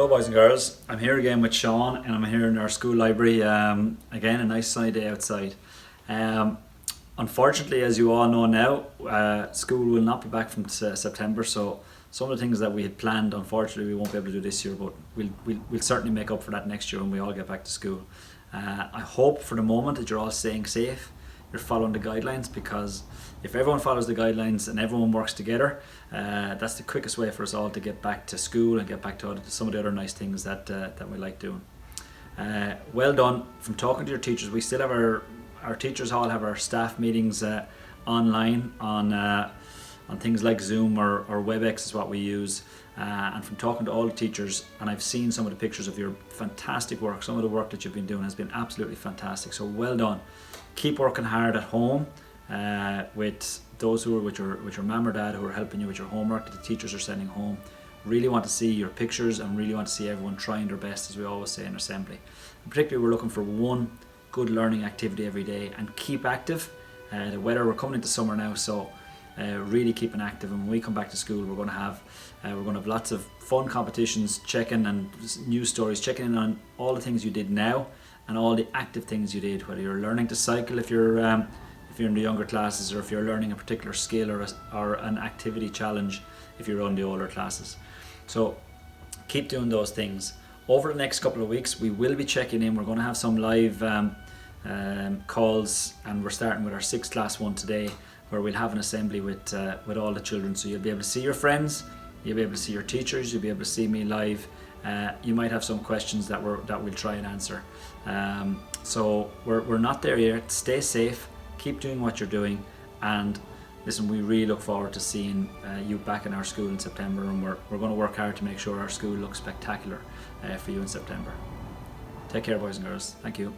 Hello boys and girls, I'm here again with Sean and I'm here in our school library. Again, a nice sunny day outside. Unfortunately, as you all know now, school will not be back from September, so some of the things that we had planned, unfortunately, we won't be able to do this year, but we'll certainly make up for that next year when we all get back to school. I hope for the moment that you're all staying safe, you're following the guidelines, because if everyone follows the guidelines and everyone works together, that's the quickest way for us all to get back to school and get back to some of the other nice things that we like doing. Well done. From talking to your teachers, we still have our teachers all have our staff meetings online on things like Zoom or WebEx is what we use. And from talking to all the teachers, and I've seen some of the pictures of your fantastic work, some of the work that you've been doing has been absolutely fantastic. So well done. Keep working hard at home with those who are with your mum or dad who are helping you with your homework that the teachers are sending home. Really want to see your pictures and really want to see everyone trying their best, as we always say in assembly. And particularly, we're looking for one good learning activity every day and keep active. The weather, we're coming into summer now, so really keeping active. And when we come back to school, we're going to have lots of fun competitions, checking and news stories, checking in on all the things you did now and all the active things you did, whether you're learning to cycle if you're in the younger classes, or if you're learning a particular skill or an activity challenge if you're on the older classes. So keep doing those things. Over the next couple of weeks, we will be checking in. We're going to have some live calls, and we're starting with our 6th class one today, where we'll have an assembly with all the children. So you'll be able to see your friends, you'll be able to see your teachers, you'll be able to see me live. You might have some questions that we'll try and answer. So we're not there yet. Stay safe, keep doing what you're doing, and listen, we really look forward to seeing you back in our school in September, and we're going to work hard to make sure our school looks spectacular for you in September. Take care, boys and girls. Thank you.